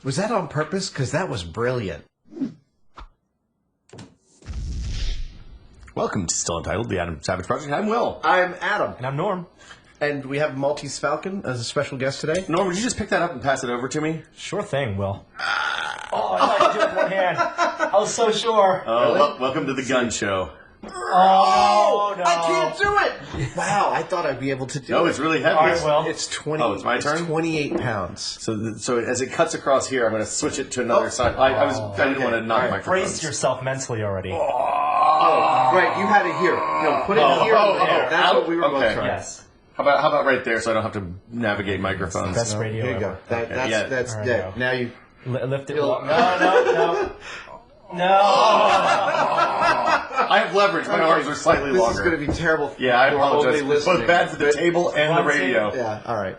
Was that on purpose? Because that was brilliant. Welcome to Still Untitled, the Adam Savage Project. I'm Will. I'm Adam. And I'm Norm. And we have Maltese Falcon as a special guest today. Norm, would you just pick that up and pass it over to me? Sure thing, Will. Oh, I thought you did it with one hand. I was so sure. Oh, welcome to the gun show. Oh, no. I can't do it! Wow, I thought I'd be able to do it. No, it's really heavy. All right, Will. It's 20. Oh, it's my turn? 28 pounds. So as it cuts across here, I'm going to switch it to another side. I didn't want to knock microphones. Brace yourself mentally already. Oh, right, you had it here. No, put it here. That's what we were both trying. Yes. How about right there, so I don't have to navigate microphones? Best radio Here you go. ever. That's Right, dead. no. Now you... Lift it. You'll- No. I have leverage. My arms are slightly This longer. is going to be terrible. Yeah, I for apologize. only It's listening. both bad for the table and the radio. Yeah, all right.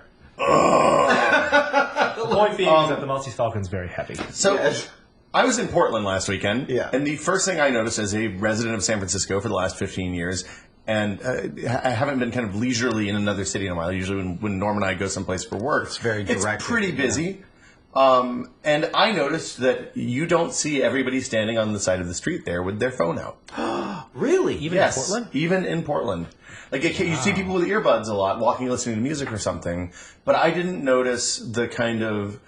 The point being is that the Maltese Falcon's very heavy. So Yes. I was in Portland last weekend, Yeah. and the first thing I noticed as a resident of San Francisco for the last 15 years, and I haven't been kind of leisurely in another city in a while. Usually when Norm and I go someplace for work, It's very directed, It's pretty busy. And I noticed that you don't see everybody standing on the side of the street there with their phone out. Really? Even Yes, in Portland? even in Portland. Like you see people with earbuds a lot, walking, listening to music or something. But I didn't notice the kind of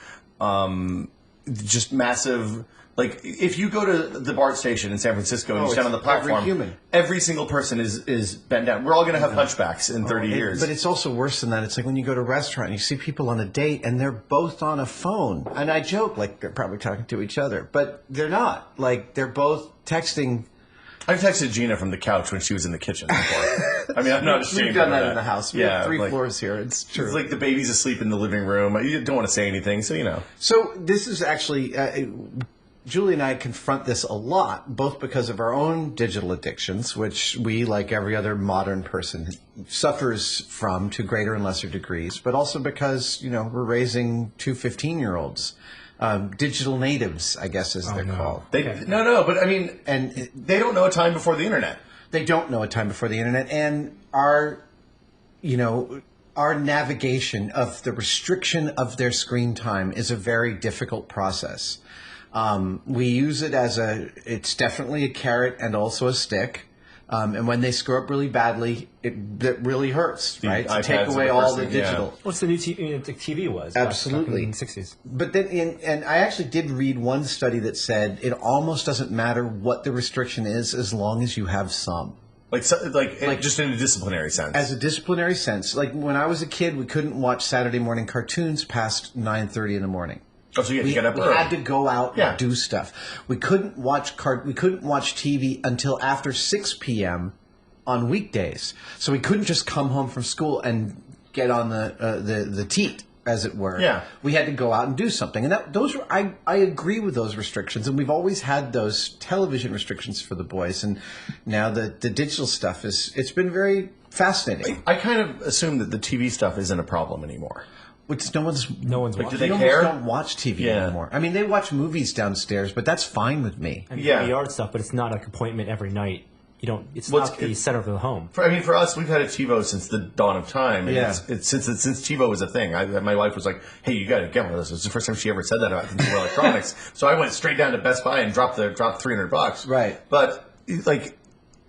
just massive. Like if you go to the BART station in San Francisco and you stand on the platform, every single person is bent down. We're all going to have hunchbacks in 30 years. But it's also worse than that. It's like when you go to a restaurant and you see people on a date and they're both on a phone. And I joke like they're probably talking to each other, but they're not. Like they're both texting. I've texted Gina from the couch when she was in the kitchen before. I mean, I'm not ashamed We've done of that in the house. We have 3 floors here. It's true. It's like the baby's asleep in the living room. You don't want to say anything, so you know. So this is actually, Julie and I confront this a lot, both because of our own digital addictions, which we, like every other modern person, suffers from to greater and lesser degrees, but also because, we're raising 2 15-year-olds. Digital natives, I guess, as they're called. No, but I mean, and they don't know a time before the internet. They don't know a time before the internet, and our navigation of the restriction of their screen time is a very difficult process. We use it it's definitely a carrot and also a stick. And when they screw up really badly, it really hurts, right? To take away all the digital. What's the new TV was? Absolutely. Back in the 60s. But then, and I actually did read one study that said it almost doesn't matter what the restriction is as long as you have some. Like just in a disciplinary sense. As a disciplinary sense. Like when I was a kid, we couldn't watch Saturday morning cartoons past 9:30 in the morning. Oh, so you had to get up We early. had to go out and do stuff. We couldn't watch TV until after 6 p.m. on weekdays. So we couldn't just come home from school and get on the teat, as it were. Yeah. We had to go out and do something. And I agree with those restrictions. And we've always had those television restrictions for the boys. And now the digital stuff it's been very fascinating. I kind of assume that the TV stuff isn't a problem anymore. Which no one's Like, watching. do they almost care? Don't watch TV anymore. I mean, they watch movies downstairs, but that's fine with me. And yard stuff, but it's not like appointment every night. You don't. It's not the center of the home. For us, we've had a TiVo since the dawn of time. And Yeah. it's since TiVo was a thing. My wife was like, "Hey, you got to get one of those." It was the first time she ever said that about consumer electronics. So I went straight down to Best Buy and dropped $300. Right. But like,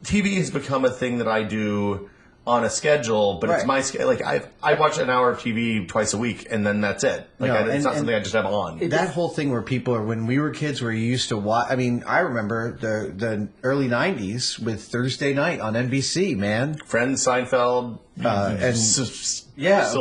TV has become a thing that I do on a schedule, but it's my schedule. Like I watch an hour of TV twice a week, and then that's it. Like it's not something I just have on. That whole thing where people are, when we were kids, where you used to watch. I mean, I remember the early '90s with Thursday night on NBC. Man, Friends, Seinfeld, and Silverman.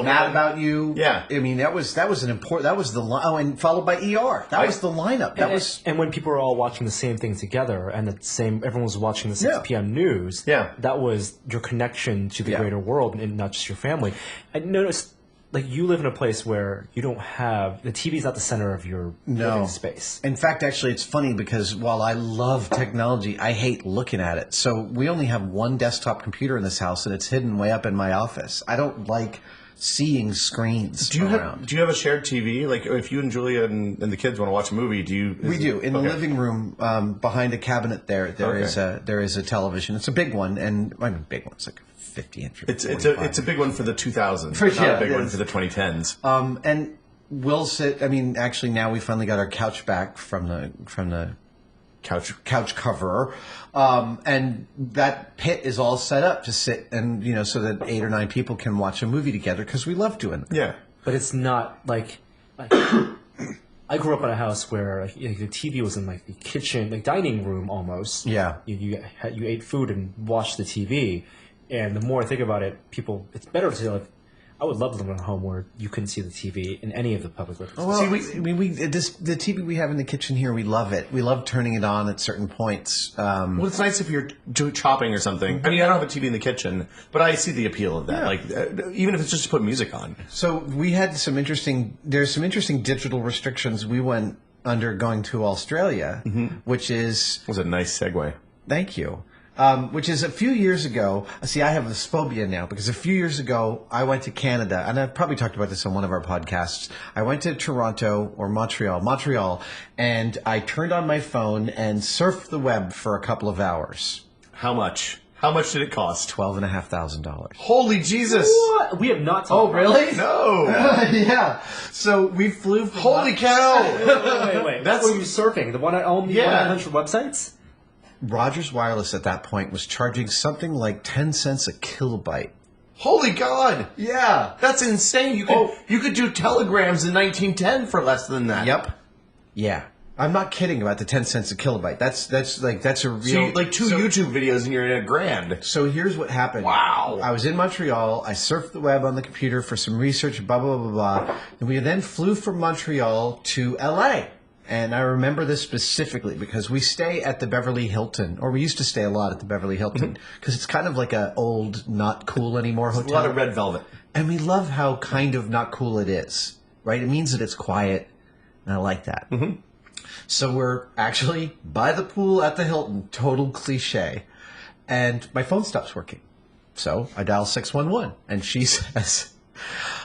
Mad About You. Yeah. I mean that was an important. That was the line. Oh, and followed by ER. That was the lineup. And when people were all watching the same thing together, and everyone was watching the 6 p.m. news. Yeah. That was your connection to the greater world, and not just your family. I noticed, like, you live in a place where you don't have the TV's not the center of your living space. In fact, actually, it's funny because while I love technology, I hate looking at it. So we only have one desktop computer in this house, and it's hidden way up in my office. I don't like seeing screens around. Do you have a shared TV? Like, if you and Julia and the kids want to watch a movie, We do. In the living room, behind a cabinet there is a television. It's a big one, and I mean, big one. It's like 50 inch. It's a big one for the 2000s. Not a big one for the 2010s. And we'll sit. I mean, actually, now we finally got our couch back from the couch coverer, and that pit is all set up to sit and so that 8 or 9 people can watch a movie together because we love doing that. Yeah, but it's not like I grew up in a house where the TV was in like the kitchen, like dining room almost. Yeah, you ate food and watched the TV, and the more I think about it, it's better to like. I would love to live in a home where you couldn't see the TV in any of the public living spaces. Well, the TV we have in the kitchen here, we love it. We love turning it on at certain points. Well, it's nice if you're chopping or something. I mean, I don't have a TV in the kitchen, but I see the appeal of that. Yeah. Like, even if it's just to put music on. So we had there's some interesting digital restrictions we went under going to Australia, which is... That was a nice segue. Thank you. Which is a few years ago. See, I have this phobia now because a few years ago I went to Canada, and I've probably talked about this on one of our podcasts. I went to Toronto or Montreal, and I turned on my phone and surfed the web for a couple of hours. How much? How much did it cost? $12,500. Holy Jesus! What? We have not talked. Oh, really? No. Yeah. So we flew. Holy cow! Wait. That's where you're surfing. The one on the 100 websites. Rogers Wireless at that point was charging something like 10 cents a kilobyte. Holy God! Yeah. That's insane. You could do telegrams in 1910 for less than that. Yep. Yeah. I'm not kidding about the 10 cents a kilobyte. That's a real... So two YouTube videos and you're in $1,000. So here's what happened. Wow. I was in Montreal. I surfed the web on the computer for some research, blah, blah, blah, blah. And we then flew from Montreal to L.A., and I remember this specifically because we stay at the Beverly Hilton, or we used to stay a lot at the Beverly Hilton, because it's kind of like an old, not cool anymore hotel. A lot of red velvet. And we love how kind of not cool it is, right? It means that it's quiet, and I like that. Mm-hmm. So we're actually by the pool at the Hilton, total cliche, and my phone stops working. So I dial 611, and she says...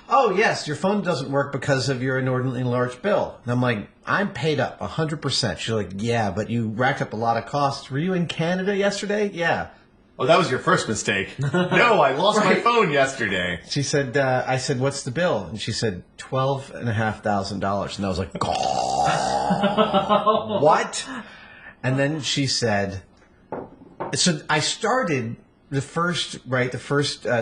Oh, yes, your phone doesn't work because of your inordinately large bill. And I'm like, I'm paid up 100%. She's like, yeah, but you racked up a lot of costs. Were you in Canada yesterday? Yeah. Oh, that was your first mistake. No, I lost my phone yesterday. She said, I said, what's the bill? And she said, $12,500. And I was like, oh, what? And then she said, so I started... The first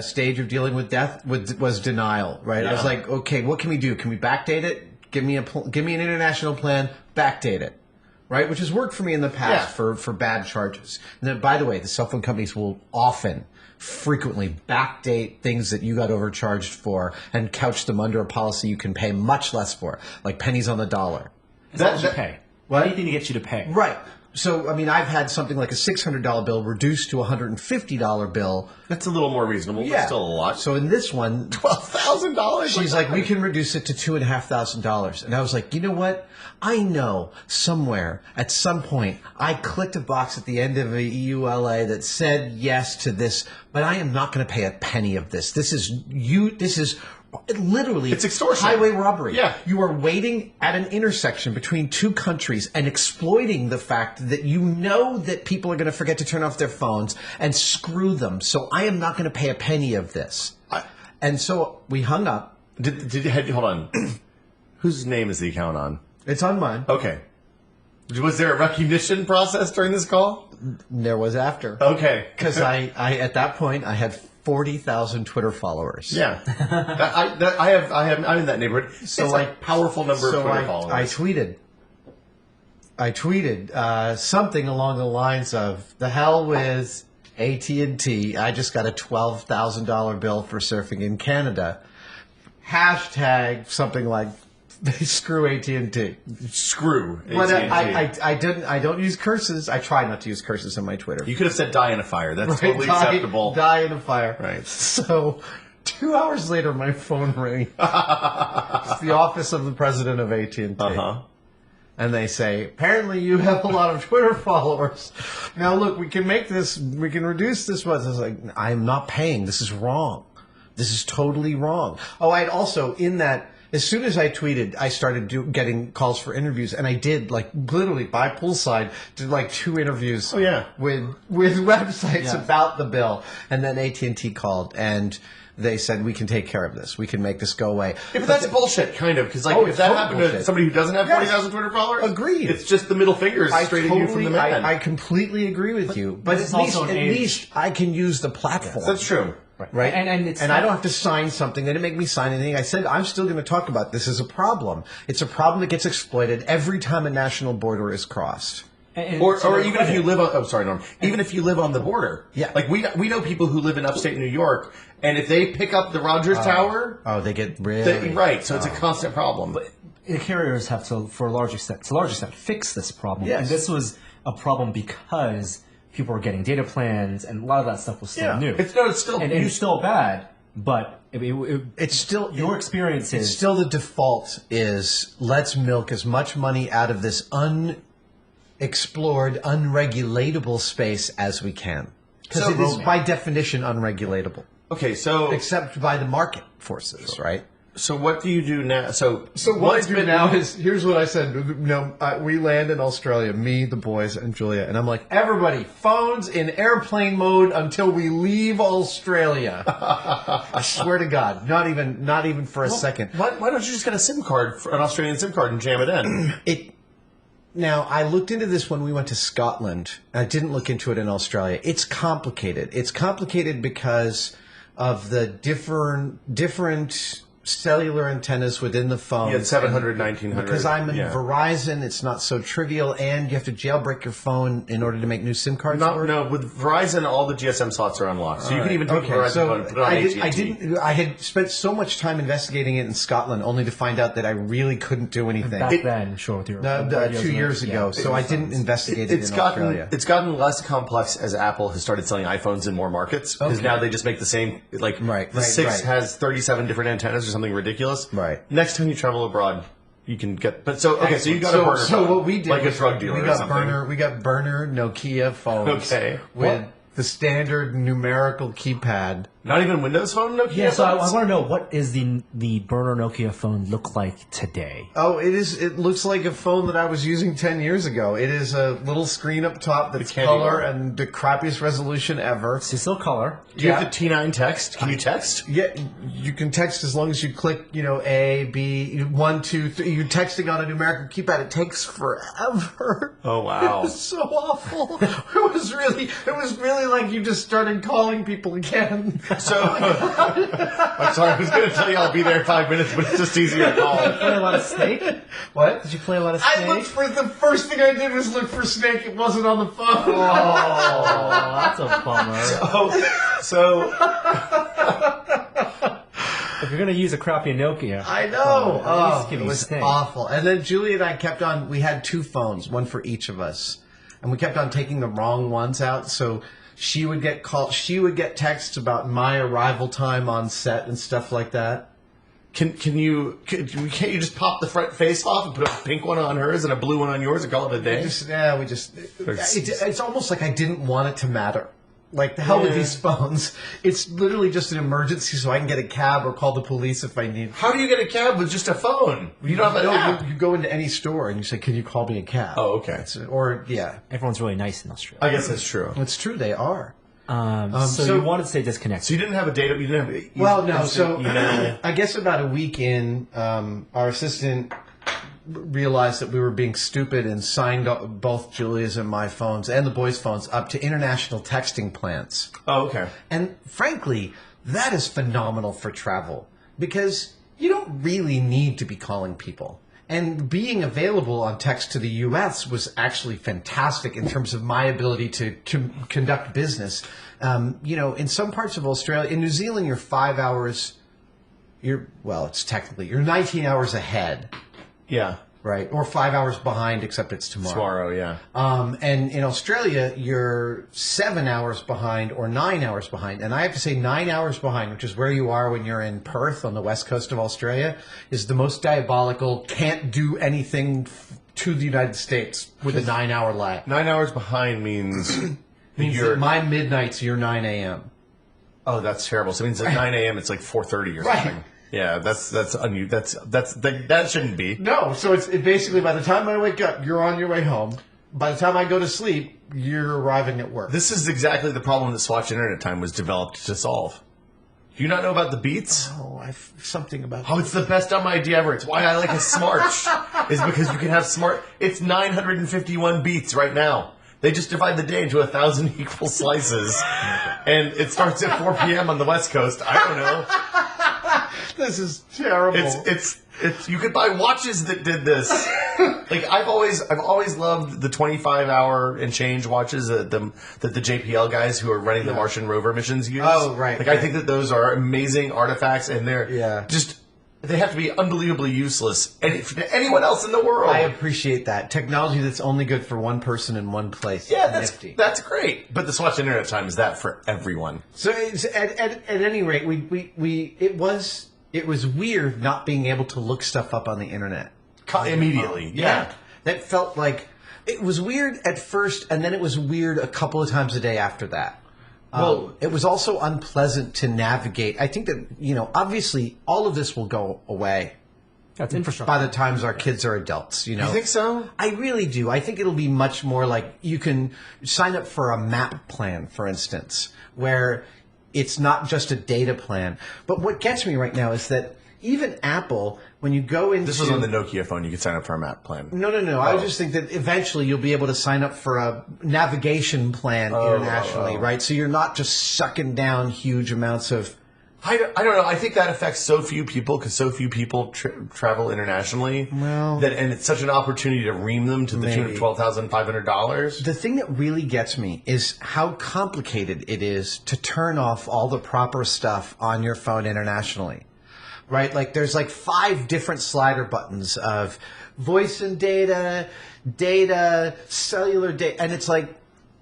stage of dealing with death was denial, right? Yeah. I was like, okay, what can we do? Can we backdate it? Give me an international plan, backdate it, right? Which has worked for me in the past for bad charges. And then, by the way, the cell phone companies will frequently backdate things that you got overcharged for and couch them under a policy you can pay much less for, like pennies on the dollar. That's you pay. What? Anything to get you to pay. Right. So, I mean, I've had something like a $600 bill reduced to a $150 bill. That's a little more reasonable, but still a lot. So in this one... $12,000? She's like, we can reduce it to $2,500. And I was like, you know what? I know somewhere, at some point, I clicked a box at the end of a EULA that said yes to this, but I am not going to pay a penny of this. This is literally, it's extortion. Highway robbery. Yeah. You are waiting at an intersection between two countries and exploiting the fact that you know that people are going to forget to turn off their phones and screw them. So I am not going to pay a penny of this. And so we hung up. Hold on. Whose name is the account on? It's on mine. Okay. Was there a recognition process during this call? There was after. Okay. Because I at that point I had 40,000 Twitter followers. Yeah, I'm in that neighborhood. So it's a powerful number of Twitter followers. I tweeted something along the lines of "the hell with AT&T. I just got a $12,000 bill for surfing in Canada." Hashtag something like "screw AT&T." Screw AT&T. But I don't use curses. I try not to use curses in my Twitter. You could have said "die in a fire." That's totally acceptable. Die in a fire. Right. So 2 hours later, my phone rang. It's the office of the president of AT&T. Uh-huh. And they say, apparently you have a lot of Twitter followers. Now look, we can reduce this. I was like, I'm not paying. This is wrong. This is totally wrong. Oh, I'd also, in that, as soon as I tweeted, I started getting calls for interviews, and I did, like, literally by poolside, did like 2 interviews. Oh, yeah. with websites about the bill, and then AT&T called, and they said, we can take care of this. We can make this go away. Yeah, but that's bullshit, kind of. Because if that happened to somebody who doesn't have 40,000 Twitter followers, agreed. It's just the middle fingers straight at you from the man. I completely agree with you. But at least I can use the platform. That's true. Right. And I don't have to sign something. They didn't make me sign anything. I said, I'm still going to talk about this as a problem. It's a problem that gets exploited every time a national border is crossed. Or even if you live on, Norm. Even if you live on the border. Yeah. Like we know people who live in upstate New York, and if they pick up the Rogers Tower. Oh, they get really. Right. So it's a constant problem. But the carriers have to, to a large extent, fix this problem. Yes. And this was a problem because people were getting data plans, and a lot of that stuff was still new. It's still and it's still bad, but it's still your experience is still the default is let's milk as much money out of this unexplored, unregulatable space as we can, because it is by definition unregulatable. Okay, so except by the market forces, right? So what do you do now? So what I do now is, here's what I said. We land in Australia, me, the boys, and Julia, and I'm like, everybody, phones in airplane mode until we leave Australia. I swear to God, not even for a second. Why don't you just get a SIM card, an Australian SIM card, and jam it in? Now, I looked into this when we went to Scotland. I didn't look into it in Australia. It's complicated. It's complicated because of the different cellular antennas within the phone. Yeah, 700, 1900. Because I'm in Verizon, it's not so trivial, and you have to jailbreak your phone in order to make new SIM cards work. No, with Verizon, all the GSM slots are unlocked, so you can even take a Verizon phone and put it on AT&T. I had spent so much time investigating it in Scotland, only to find out that I really couldn't do anything. Back then, sure, with your 2 years ago, so I didn't investigate it in Australia. It's gotten less complex as Apple has started selling iPhones in more markets, because now they just make the same, the 6 has 37 different antennas or something ridiculous. Right. Next time you travel abroad, you can get. But so you got a burner. So what we did, like a drug dealer, we got burner Nokia phones. Okay. With the standard numerical keypad. Not even Windows Phone Nokia. Yeah. So I want to know, what is the burner Nokia phone look like today? Oh, it looks like a phone that I was using 10 years ago. It is a little screen up top that's color and the crappiest resolution ever. It's still color. Do you have the T9 text? Can you text? Yeah, you can text as long as you click, A, B, 1, 2, 3. You're texting on a numerical keypad. It takes forever. Oh wow, it was so awful. It was really like you just started calling people again. So, I'm sorry, I was going to tell you I'll be there in 5 minutes, but it's just easier to call. Did you play a lot of Snake? What? Did you play a lot of Snake? I looked for, the first thing I did was look for Snake. It wasn't on the phone. Oh, that's a bummer. So if you're going to use a crappy Nokia. I know. It was awful. And then Julie and I kept on, we had 2 phones, one for each of us. And we kept on taking the wrong ones out, so she would get texts about my arrival time on set and stuff like that. Can't you just pop the front face off and put a pink one on hers and a blue one on yours and call it a day? It's almost like I didn't want it to matter. Like, the hell with these phones. It's literally just an emergency, so I can get a cab or call the police if I need. How do you get a cab with just a phone? You don't have an app. You go into any store and you say, "Can you call me a cab?" Oh, okay. Everyone's really nice in Australia. I guess that's true. It's true, they are. So you wanted to stay disconnected. So you didn't have a data. You didn't have. No. So I guess about a week in, our assistant realized that we were being stupid and signed both Julia's and my phones and the boys' phones up to international texting plans. Oh, okay. And frankly, that is phenomenal for travel because you don't really need to be calling people. And being available on text to the U.S. was actually fantastic in terms of my ability to conduct business. In some parts of Australia, in New Zealand, you're 5 hours. You're 19 hours ahead. Yeah. Right. Or 5 hours behind, except it's tomorrow. Tomorrow, yeah. And in Australia, you're 7 hours behind or 9 hours behind. And I have to say 9 hours behind, which is where you are when you're in Perth on the west coast of Australia, is the most diabolical, can't do anything to the United States with a 9 hour lag. 9 hours behind means that my midnight's your 9 a.m. Oh, that's terrible. So it means at 9 a.m. it's like 4:30 or something. Yeah, that shouldn't be. No, so it's basically by the time I wake up, you're on your way home. By the time I go to sleep, you're arriving at work. This is exactly the problem that Swatch Internet Time was developed to solve. Do you not know about the Beats? Oh, something about. Oh, it's the best dumb idea ever. It's why I like a Smarch. Is because you can have Smart. It's 951 beats right now. They just divide the day into 1,000 equal slices, and it starts at 4 p.m. on the West Coast. I don't know. This is terrible. It's you could buy watches that did this. Like I've always loved the 25-hour and change watches that the JPL guys who are running the Martian rover missions use. Oh, right. Like I think that those are amazing artifacts, and they're just. They have to be unbelievably useless to anyone else in the world. I appreciate that. Technology that's only good for one person in one place. Yeah, that's great. But the Swatch Internet Time is that for everyone. So at any rate, it was weird not being able to look stuff up on the internet. Immediately. Yeah. That felt like it was weird at first, and then it was weird a couple of times a day after that. Well, it was also unpleasant to navigate. I think that, obviously all of this will go away. That's infrastructure. By the time our kids are adults, You think so? I really do. I think it'll be much more like you can sign up for a map plan, for instance, where it's not just a data plan. But what gets me right now is that even Apple, when you go into... This was on the Nokia phone. You could sign up for a map plan. No. I just think that eventually you'll be able to sign up for a navigation plan internationally, right? So you're not just sucking down huge amounts of... I don't know. I think that affects so few people because so few people travel internationally. Well... And it's such an opportunity to ream them to the tune of $12,500. The thing that really gets me is how complicated it is to turn off all the proper stuff on your phone internationally. Right? Like there's like 5 different slider buttons of voice and data, cellular data. And it's like,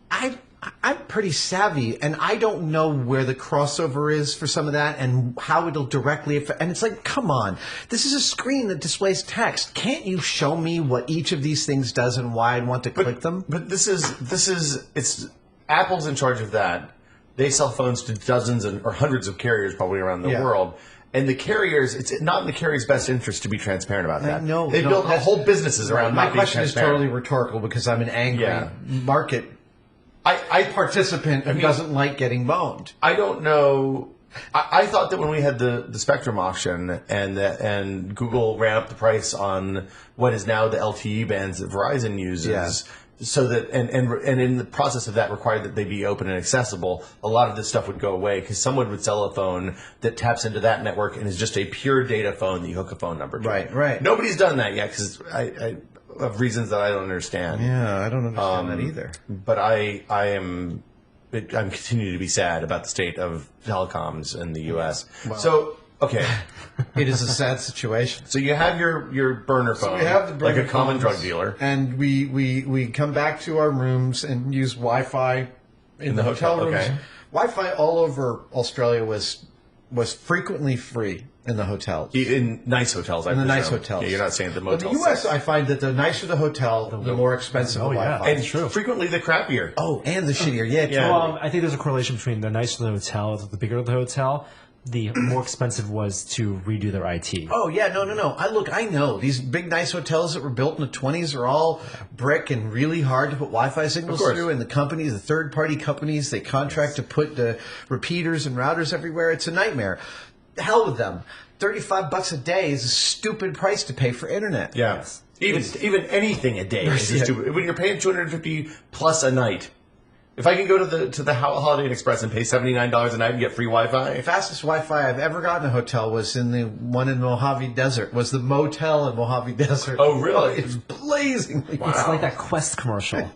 I'm pretty savvy and I don't know where the crossover is for some of that and how it'll directly affect. And it's like, come on, this is a screen that displays text. Can't you show me what each of these things does and why I'd want to click them? But it's Apple's in charge of that. They sell phones to dozens or hundreds of carriers probably around the world. And the carriers, it's not in the carrier's best interest to be transparent about that. No, They've built whole businesses around my not being question is transparent. totally rhetorical because I'm an angry market participant who doesn't like getting boned. I don't know. I thought that when we had the Spectrum auction and Google ran up the price on what is now the LTE bands that Verizon uses, so that and in the process of that required that they be open and accessible, a lot of this stuff would go away because someone would sell a phone that taps into that network and is just a pure data phone that you hook a phone number to. Right. Nobody's done that yet because I of reasons that I don't understand. Yeah, I don't understand that either. But I'm continuing to be sad about the state of telecoms in the U.S. Wow. So, okay. It is a sad situation. So you have your burner phone, we have the burner like a common phones, drug dealer. And we come back to our rooms and use Wi-Fi in the hotel rooms. Okay. Wi-Fi all over Australia was frequently free in the hotels. In nice hotels, I presume. Nice hotels. Yeah, you're not saying the motels. motel. In the U.S., I find that the nicer the hotel, the more expensive the Wi-Fi. And true. Frequently the crappier. Oh, and the shittier. Yeah, totally. Well, I think there's a correlation between the nicer the hotel, the bigger the hotel, the more expensive was to redo their IT. Oh, yeah, no. I know. These big, nice hotels that were built in the 20s are all brick and really hard to put Wi-Fi signals through. And the third-party companies, they contract to put the repeaters and routers everywhere. It's a nightmare. Hell with them. $35 a day is a stupid price to pay for internet. Yeah. Yes. Even anything a day is stupid. When you're paying $250 plus a night. If I can go to the Holiday Inn Express and pay $79 a night and get free Wi-Fi. The fastest Wi-Fi I've ever gotten in a hotel was in the one in Mojave Desert. Was the motel in Mojave Desert. Oh, really? It's blazingly. Wow. It's like that Quest commercial.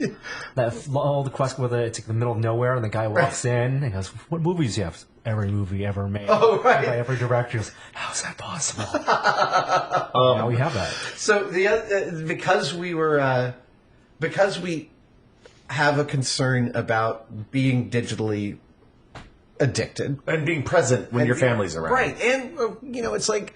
The Quest where it's like the middle of nowhere and the guy walks in and goes, "What movies do you have?" Every movie ever made. Oh, right. By every director. Goes, how is that possible? Now we have that. So because we have a concern about being digitally addicted and being present when your family's around, right? And it's like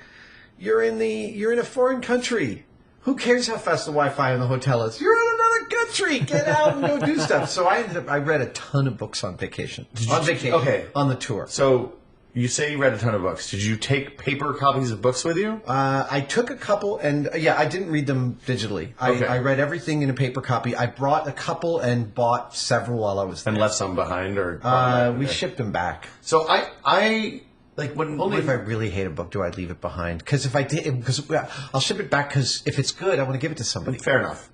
you're in a foreign country. Who cares how fast the Wi-Fi in the hotel is? You're in another country. Get out and go do stuff. So I read a ton of books on vacation. Okay. On the tour. So you say you read a ton of books. Did you take paper copies of books with you? I took a couple, and I didn't read them digitally. I read everything in a paper copy. I brought a couple and bought several while I was there. And left some behind, or we shipped them back. So I like when Only if I really hate a book do I leave it behind. Because if I did, because I'll ship it back. Because if it's good, I want to give it to somebody. Fair enough.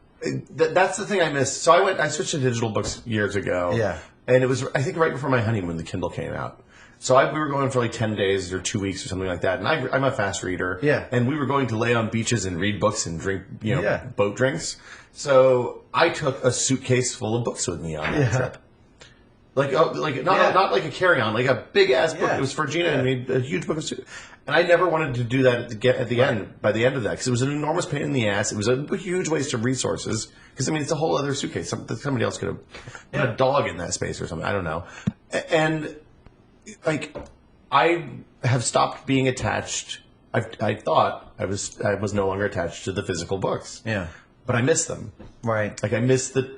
That's the thing I missed. So I switched to digital books years ago. Yeah. And it was, I think, right before my honeymoon, the Kindle came out. So we were going for like 10 days or 2 weeks or something like that. And I'm a fast reader. Yeah. And we were going to lay on beaches and read books and drink, Yeah. boat drinks. So I took a suitcase full of books with me on that trip. Not like a carry-on, like a big-ass book. Yeah. It was for Gina and me, a huge book of suit. And I never wanted to do that at the end, by the end of that, because it was an enormous pain in the ass. It was a huge waste of resources. Because, I mean, it's a whole other suitcase. Somebody else could have put a dog in that space or something. I don't know. And, like, I have stopped being attached. I thought I was no longer attached to the physical books. Yeah. But I miss them. Right. Like, I miss the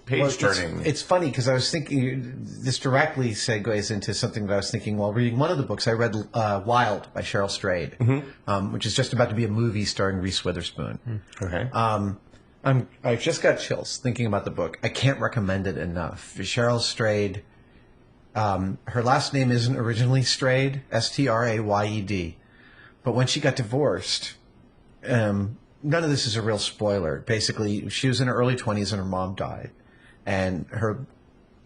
page turning. It's funny because I was thinking, this directly segues into something that I was thinking while reading one of the books. I read Wild by Cheryl Strayed, which is just about to be a movie starring Reese Witherspoon. Okay. I just got chills thinking about the book. I can't recommend it enough. Cheryl Strayed, her last name isn't originally Strayed, Strayed, but when she got divorced, none of this is a real spoiler. Basically, she was in her early 20s and her mom died. And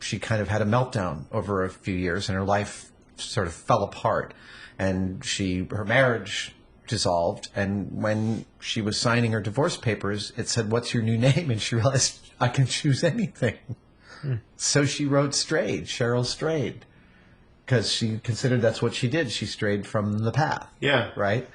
she kind of had a meltdown over a few years and her life sort of fell apart. And her marriage dissolved. And when she was signing her divorce papers, it said, "What's your new name?" And she realized, I can choose anything. So she wrote Strayed, Cheryl Strayed. Because she considered that's what she did. She strayed from the path. Yeah. Right?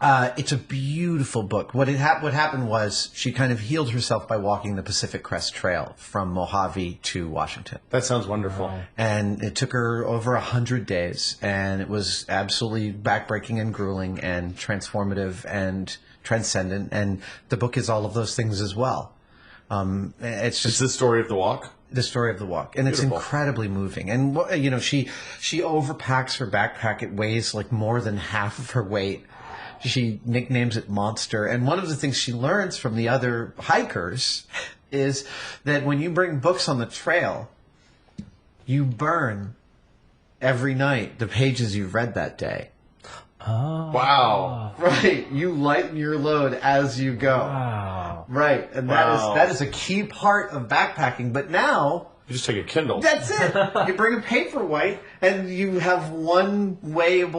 It's a beautiful book. What happened was she kind of healed herself by walking the Pacific Crest Trail from Mojave to Washington. That sounds wonderful. Wow. And it took her over 100 days, and it was absolutely backbreaking and grueling and transformative and transcendent. And the book is all of those things as well. It's just the story of the walk. The story of the walk, and Beautiful. It's incredibly moving. And she overpacks her backpack. It weighs like more than half of her weight. She nicknames it Monster. And one of the things she learns from the other hikers is that when you bring books on the trail, you burn every night the pages you've read that day. Oh. Wow. Right. You lighten your load as you go. Wow. Right. And that is a key part of backpacking. But now, You just take a Kindle. that's it. You bring a paperweight, and you have one weight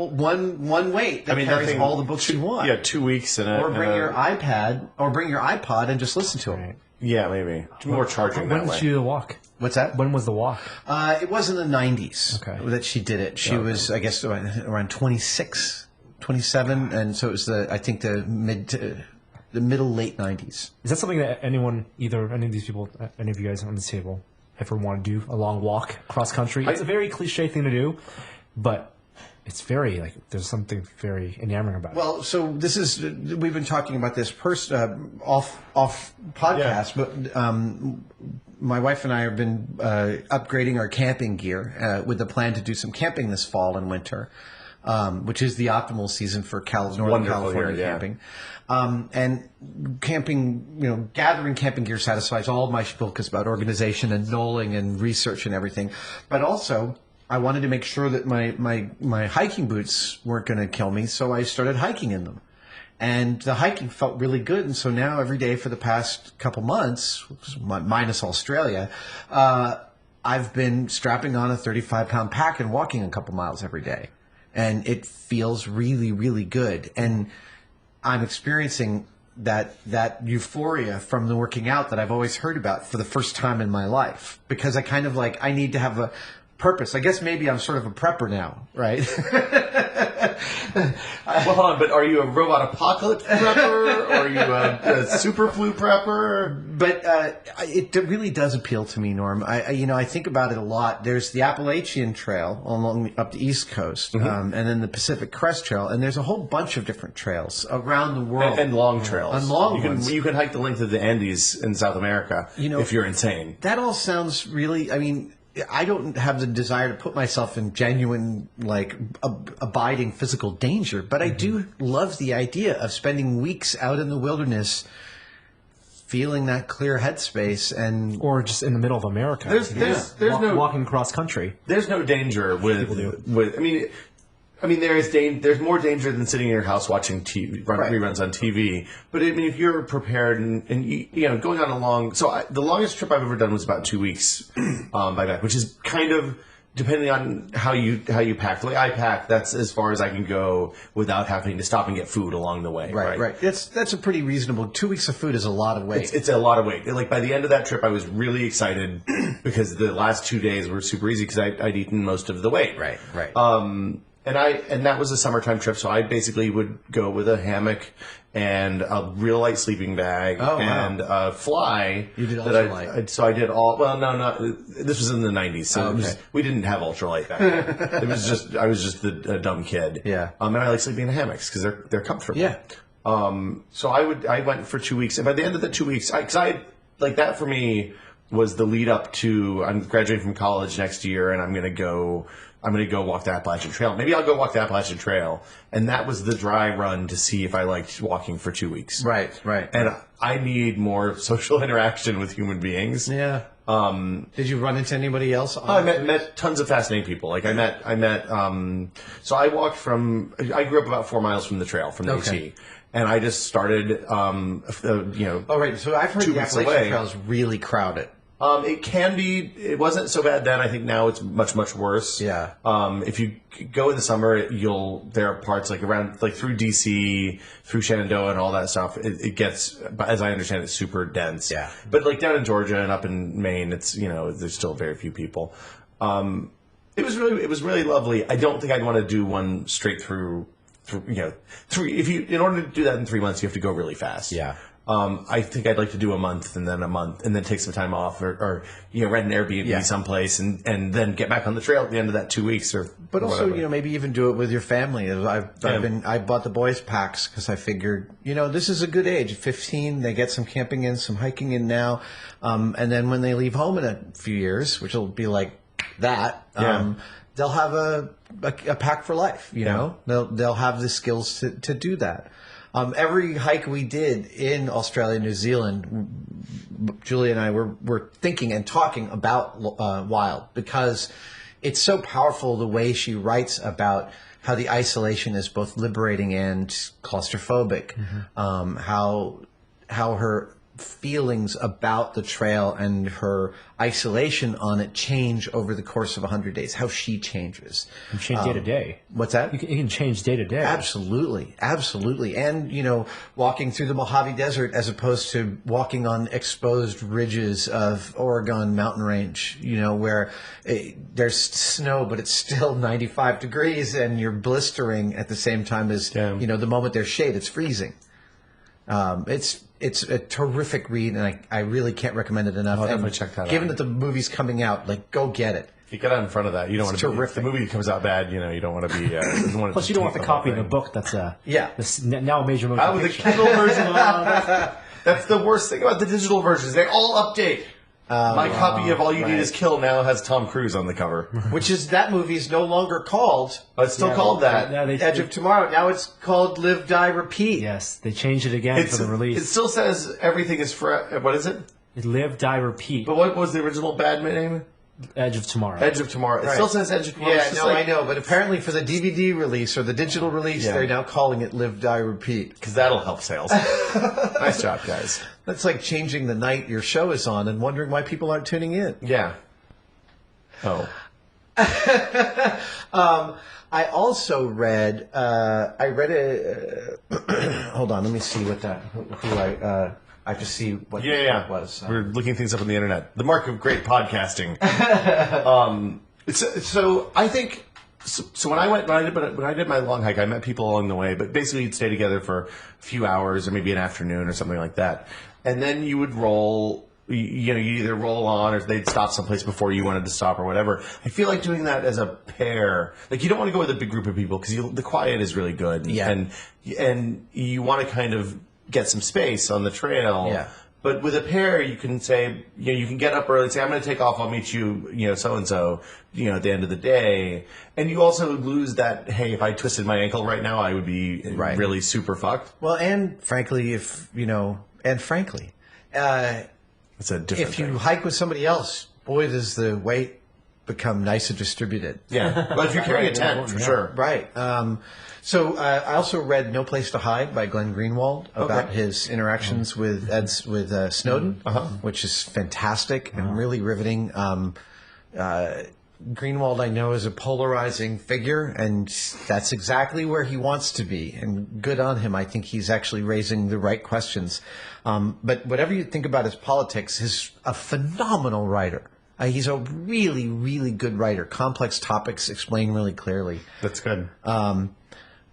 that carries all the books you want. Yeah, 2 weeks in it. Or bring your iPad, or bring your iPod, and just listen to it. Right. Yeah, maybe. More charging When that did way. she do the walk? What's that? When was the walk? It was in the 90s that she did it. She was, I guess, around 26, 27, and so it was the middle late 90s. Is that something that any of these people, any of you guys on this table, ever want to do? A long walk cross country? It's a very cliche thing to do, but it's very there's something very enamoring about it. Well, so we've been talking about this off podcast, but my wife and I have been upgrading our camping gear with the plan to do some camping this fall and winter, which is the optimal season for Northern California camping. And camping, gathering camping gear satisfies all of my shpilkas about organization and knolling and research and everything. But also, I wanted to make sure that my hiking boots weren't going to kill me, so I started hiking in them. And the hiking felt really good, and so now every day for the past couple months, minus Australia, I've been strapping on a 35-pound pack and walking a couple miles every day. And it feels really, really good. And I'm experiencing that euphoria from the working out that I've always heard about for the first time in my life. Because I kind of I need to have a purpose. I guess maybe I'm sort of a prepper now, right? Well, hold on, but are you a robot apocalypse prepper? Or are you a super flu prepper? But it really does appeal to me, Norm. I think about it a lot. There's the Appalachian Trail up the East Coast, and then the Pacific Crest Trail, and there's a whole bunch of different trails around the world. And long trails. And long ones. You can hike the length of the Andes in South America if you're insane. That all sounds really, I don't have the desire to put myself in genuine, abiding physical danger, but I do love the idea of spending weeks out in the wilderness feeling that clear headspace and or just in the middle of America. There's no walking cross country. There's no danger with I mean, there's more danger than sitting in your house watching TV, reruns on TV. But I mean, if you're prepared and you know, going on a long, the longest trip I've ever done was about 2 weeks by back, which is kind of depending on how you pack. The way I pack, that's as far as I can go without having to stop and get food along the way. Right. That's a pretty reasonable. 2 weeks of food is a lot of weight. It's a lot of weight. Like by the end of that trip, I was really excited because the last 2 days were super easy because I'd eaten most of the weight. Right. And that was a summertime trip, so I basically would go with a hammock and a real light sleeping bag and a fly. You did ultralight. So I did all. Well, no. This was in the 90s, so we didn't have ultralight back then. I was just a dumb kid. Yeah. And I like sleeping in hammocks because they're comfortable. Yeah. So I went for 2 weeks, and by the end of the 2 weeks, because I like that for me was the lead up to I'm graduating from college next year, and I'm gonna go walk the Appalachian Trail. Maybe I'll go walk the Appalachian Trail. And that was the dry run to see if I liked walking for 2 weeks. Right. And I need more social interaction with human beings. Yeah. Did you run into anybody else? I met tons of fascinating people. Like I met, so I I grew up about 4 miles from the trail, from the AT. And I just started, Oh, right. So I've heard 2 the weeks Appalachian away. Trail is really crowded. It can be. It wasn't so bad then. I think now it's much, much worse. Yeah. If you go in the summer, there are parts like through DC, through Shenandoah and all that stuff. It gets, as I understand it, super dense. Yeah. But like down in Georgia and up in Maine, it's, there's still very few people. It was really lovely. I don't think I'd want to do one straight through, in order to do that in 3 months, you have to go really fast. Yeah. I think I'd like to do a month and then take some time off or rent an Airbnb someplace and then get back on the trail at the end of that 2 weeks But also, whatever. maybe even do it with your family. I bought the boys packs because I figured, this is a good age. At 15, they get some camping in, some hiking in now. And then when they leave home in a few years, which will be like that, they'll have a pack for life, know? They'll have the skills to do that. Every hike we did in Australia and New Zealand, Julie and I were thinking and talking about Wild because it's so powerful the way she writes about how the isolation is both liberating and claustrophobic. Mm-hmm. How her feelings about the trail and her isolation on it change over the course of 100 days, how she changes. You change day to day. What's that? You can change day to day. Absolutely. And, walking through the Mojave Desert as opposed to walking on exposed ridges of Oregon mountain range, where there's snow, but it's still 95 degrees and you're blistering at the same time as, the moment there's shade, it's freezing. It's a terrific read, and I really can't recommend it enough. I'll definitely check that out. Given that the movie's coming out, go get it. If you get out in front of that, you don't want to. Terrific. If the movie comes out bad, you don't want to be. Plus, you don't want the copy of the book. That's now a major motion. With the Kindle version. That's the worst thing about the digital versions. They all update. My copy of All You Need Is Kill now has Tom Cruise on the cover. Which is, that movie's no longer called. It's still called that. Edge of Tomorrow. Now it's called Live, Die, Repeat. Yes, they changed it again for the release. It still says everything is for. What is it? Live, Die, Repeat. But what was the original bad name? Edge of Tomorrow. Edge of Tomorrow. It still says Edge of Tomorrow. Yeah, no, I know. But apparently for the DVD release or the digital release, they're now calling it Live, Die, Repeat. Because that'll help sales. Nice job, guys. That's like changing the night your show is on and wondering why people aren't tuning in. Yeah. Oh. I also read. I read a. Hold on, let me see what that. I have to see what it was. We're looking things up on the internet. The mark of great podcasting. So I think. So when I did my long hike, I met people along the way, but basically you'd stay together for a few hours or maybe an afternoon or something like that, and then you would roll. You either roll on or they'd stop someplace before you wanted to stop or whatever. I feel like doing that as a pair. Like, you don't want to go with a big group of people because the quiet is really good. Yeah. And you want to kind of get some space on the trail. Yeah. But with a pair, you can say, you can get up early and say, I'm going to take off. I'll meet you, so-and-so, at the end of the day. And you also lose that, hey, if I twisted my ankle right now, I would be really super fucked. Well, and frankly, It's a different If you thing. hike with somebody else, boy, does the weight become nice and distributed. Yeah. But if you're carrying a tent, for sure. Right. So I also read No Place to Hide by Glenn Greenwald about his interactions with Snowden, which is fantastic and really riveting. Greenwald, I know, is a polarizing figure, and that's exactly where he wants to be. And good on him. I think he's actually raising the right questions. But whatever you think about his politics, he's a phenomenal writer. He's a really, really good writer. Complex topics explained really clearly. That's good.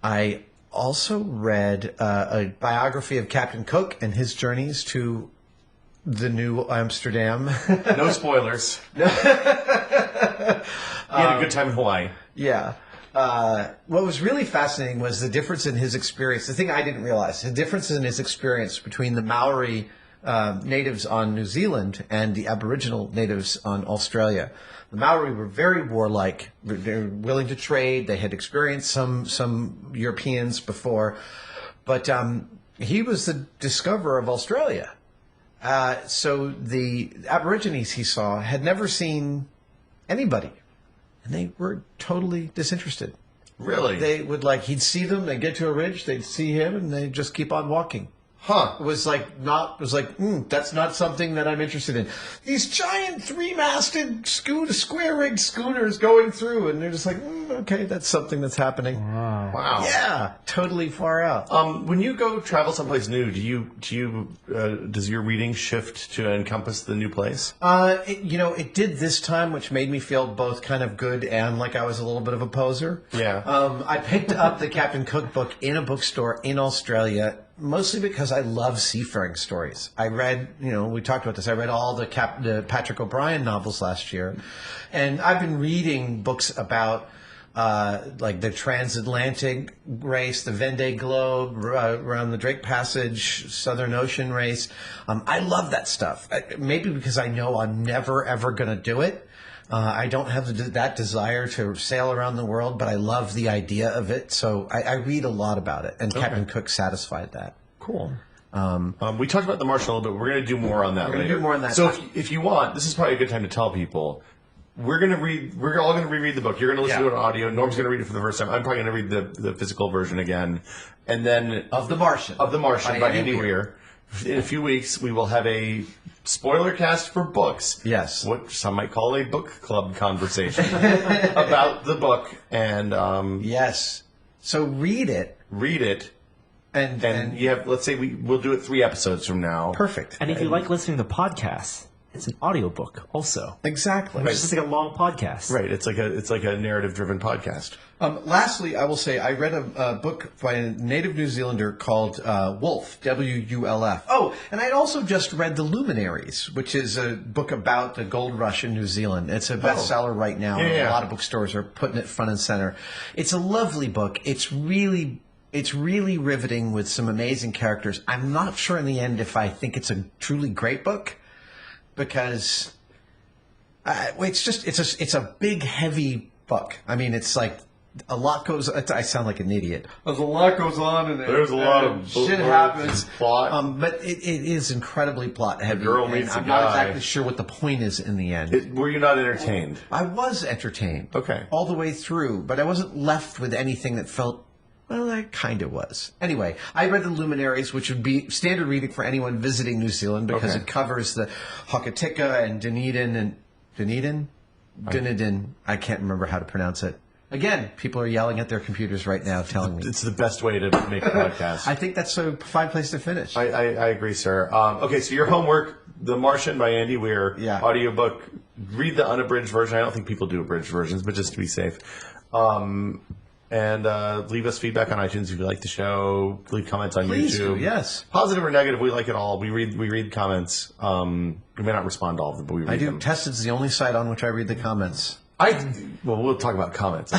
I also read a biography of Captain Cook and his journeys to the New Amsterdam. No spoilers. He had a good time in Hawaii. Yeah. What was really fascinating was the difference in his experience. The thing I didn't realize, the difference in his experience between the Maori natives on New Zealand and the Aboriginal natives on Australia. The Maori were very warlike. They were willing to trade. They had experienced some Europeans before. But he was the discoverer of Australia. So the Aborigines he saw had never seen anybody. And they were totally disinterested. Really? They would he'd see them, they'd get to a ridge, they'd see him, and they'd just keep on walking. Huh. It was that's not something that I'm interested in. These giant 3-masted square-rigged schooners going through, and they're just like, okay, that's something that's happening. Wow. Yeah, totally far out. When you go travel someplace new, does your reading shift to encompass the new place? It did this time, which made me feel both kind of good and like I was a little bit of a poser. Yeah. I picked up the Captain Cook book in a bookstore in Australia, mostly because I love seafaring stories. I read, we talked about this, I read all the Patrick O'Brian novels last year. And I've been reading books about the transatlantic race, the Vendée Globe, around the Drake Passage, Southern Ocean race. I love that stuff. Maybe because I know I'm never, ever going to do it. I don't have that desire to sail around the world, but I love the idea of it. So I read a lot about it, and Captain Cook satisfied that. Cool. We talked about The Martian a little bit. We're going to do more on that later. We're going to do more on that. So if you want, this is probably a good time to tell people. We're all going to reread the book. You're going to listen to it on audio. Norm's going to read it for the first time. I'm probably going to read the physical version again. And then... Of The Martian. By Andy Weir. In a few weeks, we will have a spoiler cast for books. Yes. What some might call a book club conversation about the book. And yes. So read it. Read it. And you have, let's say we'll do it 3 episodes from now. Perfect. And if you like listening to podcasts, it's an audiobook also. Exactly. It's just like a long podcast. Right. It's like a narrative-driven podcast. Lastly, I will say I read a book by a native New Zealander called Wolf, W-U-L-F. Oh, and I'd also just read The Luminaries, which is a book about the gold rush in New Zealand. It's a bestseller right now. Yeah. A lot of bookstores are putting it front and center. It's a lovely book. It's really riveting with some amazing characters. I'm not sure in the end if I think it's a truly great book, because it's a big, heavy book. I mean, it's like a lot goes. I sound like an idiot. There's a lot goes on in it. There's a lot of shit happens. Plot. But it is incredibly plot heavy. girl meets a I'm not guy. exactly sure what the point is in the end. Were you not entertained? I was entertained. Okay. All the way through, but I wasn't left with anything that felt. Well, I kind of was. Anyway, I read The Luminaries, which would be standard reading for anyone visiting New Zealand, because it covers the Hokitika and Dunedin. I can't remember how to pronounce it. Again, people are yelling at their computers right now telling me. It's the best way to make a podcast. I think that's a fine place to finish. I agree, sir. Okay, so your homework, The Martian by Andy Weir, audiobook. Read the unabridged version. I don't think people do abridged versions, but just to be safe. And leave us feedback on iTunes if you like the show. Leave comments on Please YouTube. do, yes. Positive or negative, we like it all. We read comments. We may not respond to all of them, but we read them. Tested's the only site on which I read the comments. We'll talk about comments.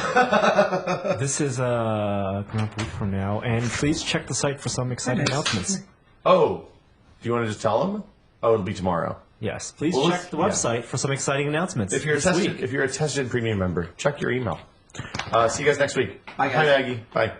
This is coming up a week from now, and please check the site for some exciting announcements. Oh, do you want to just tell them? Oh, it'll be tomorrow. Yes, please check the website for some exciting announcements. If you're a Tested Premium member, check your email. See you guys next week. Bye, guys. Hi, Maggie. Bye.